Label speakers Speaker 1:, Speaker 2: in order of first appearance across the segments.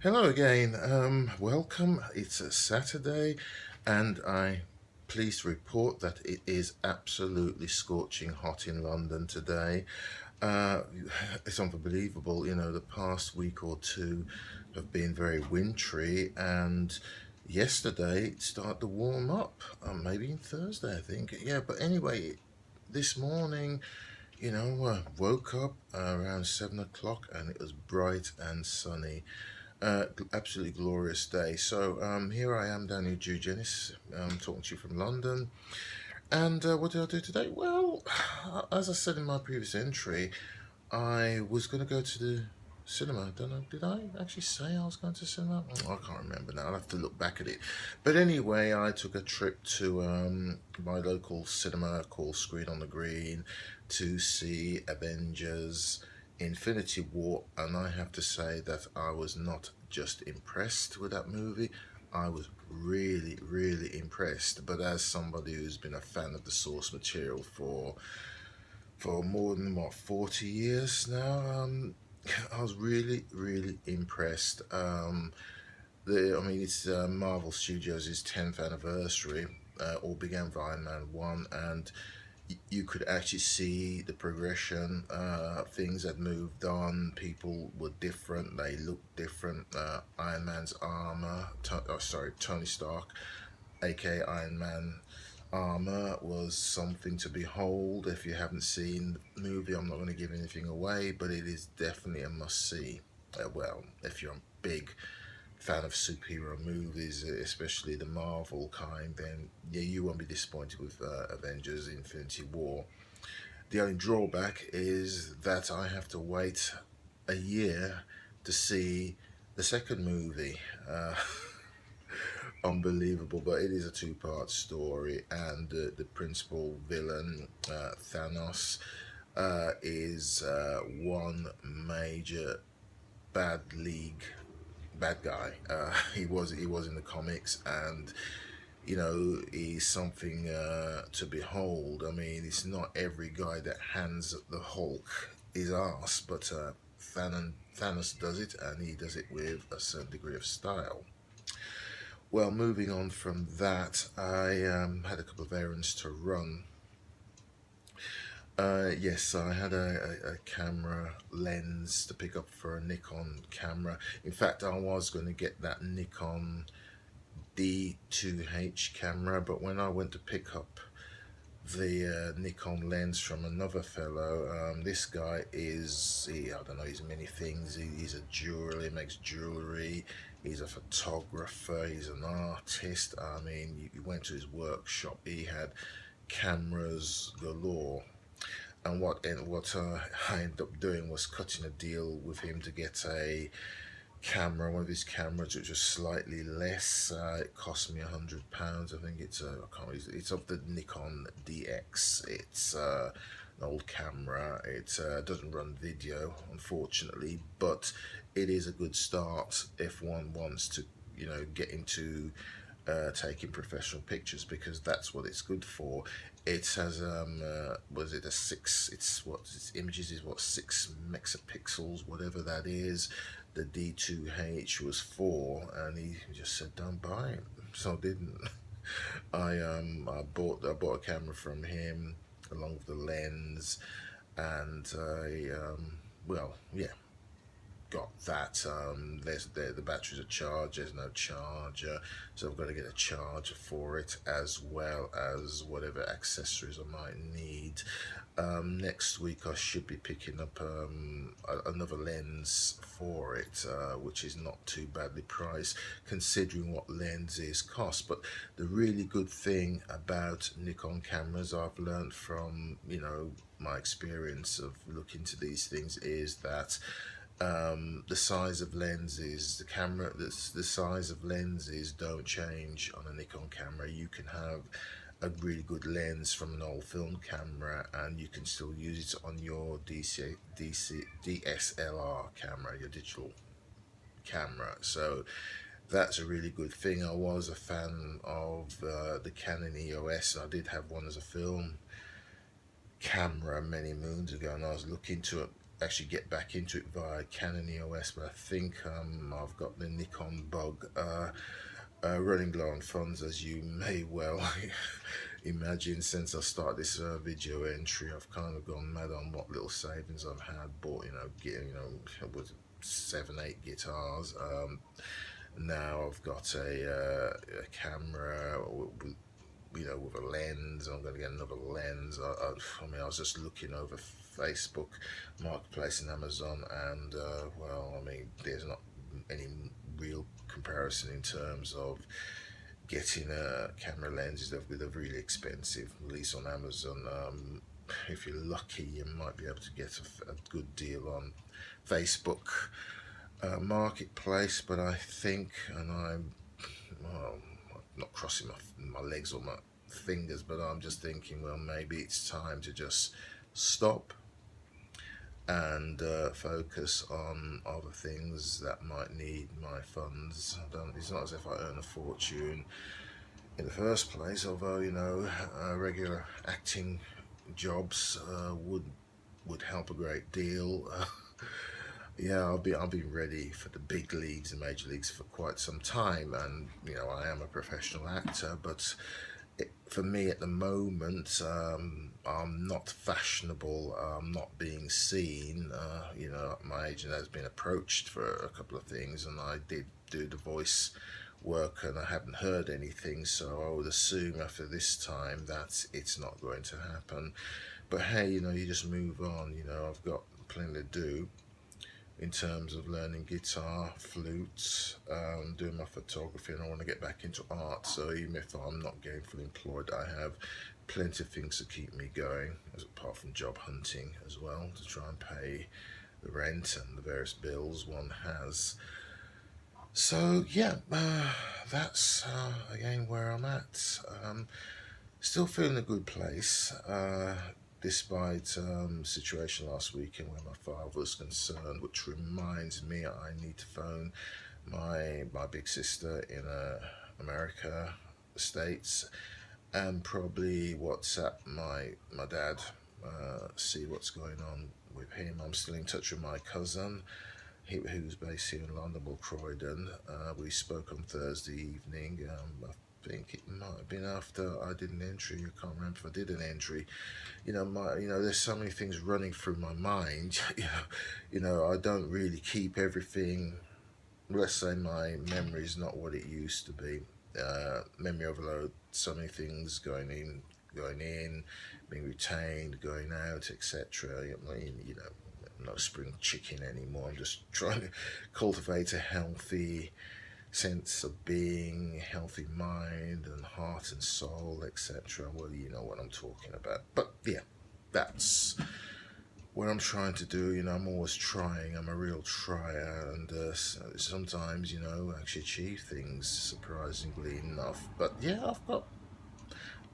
Speaker 1: Hello again. Welcome. It's a Saturday, and I pleased to report that it is absolutely scorching hot in London today. Uh, it's unbelievable. The past week or two have been very wintry, and yesterday it started to warm up. Maybe Thursday, I think. Yeah, but anyway, this morning. Woke up around 7 o'clock and it was bright and sunny. Absolutely glorious day. So here I am down in Gennis, talking to you from London. And what did I do today? Well, as I said in my previous entry, I was going to go to the cinema. I don't know, did I actually say I was going to cinema? I can't remember now. I'll have to look back at it. But anyway, I took a trip to my local cinema called Screen on the Green to see Avengers Infinity War, and I have to say that I was not just impressed with that movie. I was really, really impressed. But as somebody who's been a fan of the source material for more than 40 years now. I was really, really impressed. I mean, it's Marvel Studios' 10th anniversary. All began with Iron Man 1, and you could actually see the progression. Things had moved on. People were different. They looked different. Iron Man's armor, Tony Stark, aka Iron Man armor, was something to behold. If you haven't seen the movie, I'm not going to give anything away, but it is definitely a must see. Well, if you're a big fan of superhero movies, especially the Marvel kind, then yeah, you won't be disappointed with Avengers Infinity War. The only drawback is that I have to wait a year to see the second movie. Unbelievable, but it is a two-part story, and the principal villain, Thanos, is one major bad league bad guy. He was in the comics, and he's something to behold. I mean, it's not every guy that hands the Hulk his ass, but Thanos does it, and he does it with a certain degree of style. Well, moving on from that, I had a couple of errands to run. Yes, I had a camera lens to pick up for a Nikon camera. In fact, I was going to get that Nikon D2H camera, but when I went to pick up the Nikon lens from another fellow, this guy I don't know, he's many things. He's a jeweler, he makes jewelry, he's a photographer, he's an artist. I mean, you went to his workshop, he had cameras galore. And what I ended up doing was cutting a deal with him to get a camera, one of his cameras, which was slightly less. It cost me £100. I think I can't. It's of the Nikon DX. It's an old camera. It doesn't run video, unfortunately, but it is a good start if one wants to, get into taking professional pictures, because that's what it's good for. It has was it a six? Its images is what, 6 megapixels, whatever that is. The D2H was 4, and he just said don't buy it, so I didn't. I bought a camera from him along with the lens, and I well, yeah, got that. The batteries are charged. There's no charger, so I've got to get a charger for it, as well as whatever accessories I might need. Next week I should be picking up another lens for it, which is not too badly priced considering what lenses cost. But the really good thing about Nikon cameras, I've learned from my experience of looking to these things, is that the size of lenses, the size of lenses don't change on a Nikon camera. You can have a really good lens from an old film camera, and you can still use it on your DSLR camera, your digital camera. So that's a really good thing. I was a fan of the Canon EOS. I did have one as a film camera many moons ago, and I was looking to actually get back into it via Canon EOS, but I think I've got the Nikon bug. Running low on funds, as you may well imagine. Since I started this video entry, I've kind of gone mad on what little savings I've had. Bought, was 7, 8 guitars. Now I've got a camera with a lens. I'm going to get another lens. I mean, I was just looking over Facebook Marketplace and Amazon, and well, I mean, there's not any real comparison in terms of getting camera lenses. They're really expensive, at least on Amazon. If you're lucky, you might be able to get a good deal on Facebook Marketplace, but I think, and I'm well, not crossing my legs or my fingers, but I'm just thinking, well, maybe it's time to just stop and focus on other things that might need my funds. It's not as if I earn a fortune in the first place, although regular acting jobs would help a great deal. Yeah, I'll be ready for the big leagues and major leagues for quite some time, and I am a professional actor, but for me at the moment, I'm not fashionable. I'm not being seen. My agent has been approached for a couple of things, and I did do the voice work, and I haven't heard anything. So I would assume after this time that it's not going to happen. But hey, you just move on. I've got plenty to do in terms of learning guitar, flute, doing my photography, and I want to get back into art. So even if I'm not gainfully employed, I have plenty of things to keep me going, apart from job hunting as well, to try and pay the rent and the various bills one has. So yeah, that's again where I'm at. Still feeling a good place. Despite situation last weekend where my father was concerned, which reminds me I need to phone my big sister in America, States, and probably WhatsApp my dad, see what's going on with him. I'm still in touch with my cousin, who's based here in London, Croydon. We spoke on Thursday evening. I think it might have been after I did an entry. I can't remember if I did an entry. There's so many things running through my mind. I don't really keep everything. Let's say my memory is not what it used to be. Memory overload. So many things going in, being retained, going out, etc. I'm no spring chicken anymore. I'm just trying to cultivate a healthy sense of being, healthy mind and heart and soul, etc. Well, you know what I'm talking about. But yeah, that's what I'm trying to do. I'm always trying. I'm a real trier, and sometimes, I actually achieve things, surprisingly enough. But yeah, I've got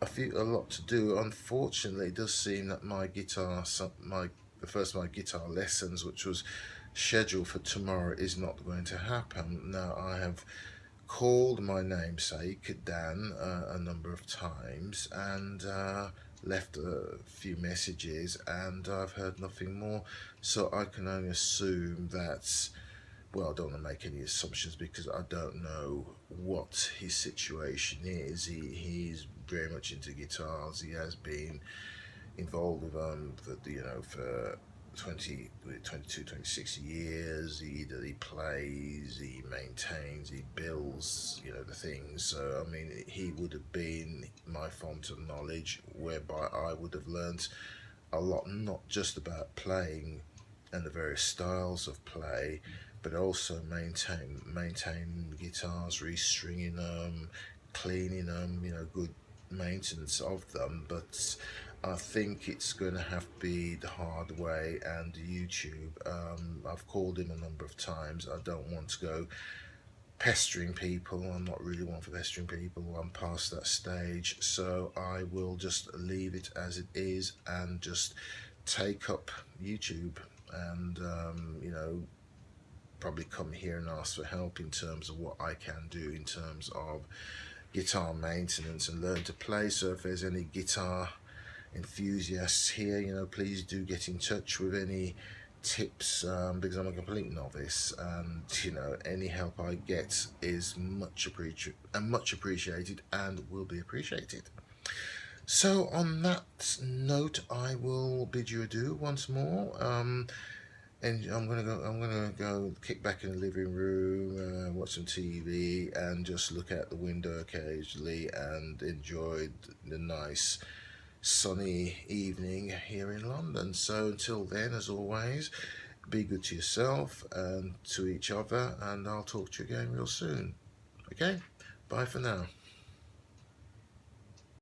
Speaker 1: a lot to do. Unfortunately, it does seem that my guitar lessons, which was scheduled for tomorrow, is not going to happen. Now, I have called my namesake Dan a number of times, and left a few messages, and I've heard nothing more. So I can only assume that, well, I don't want to make any assumptions because I don't know what his situation is. He's very much into guitars. He has been involved with for 22, 26 years. He plays, he maintains, he builds, the things. So I mean, he would have been my font of knowledge, whereby I would have learnt a lot, not just about playing and the various styles of play, but also maintain guitars, restringing them, cleaning them, good maintenance of them. But I think it's going to have to be the hard way and YouTube. I've called him a number of times. I don't want to go pestering people. I'm not really one for pestering people. I'm past that stage. So I will just leave it as it is and just take up YouTube and, probably come here and ask for help in terms of what I can do in terms of guitar maintenance and learn to play. So if there's any guitar enthusiasts here, please do get in touch with any tips because I'm a complete novice, and any help I get is much appreciated and will be appreciated. So on that note, I will bid you adieu once more. And I'm gonna go kick back in the living room, watch some TV, and just look out the window occasionally and enjoy the nice sunny evening here in London. So until then, as always, be good to yourself and to each other, and I'll talk to you again real soon. Okay, bye for now.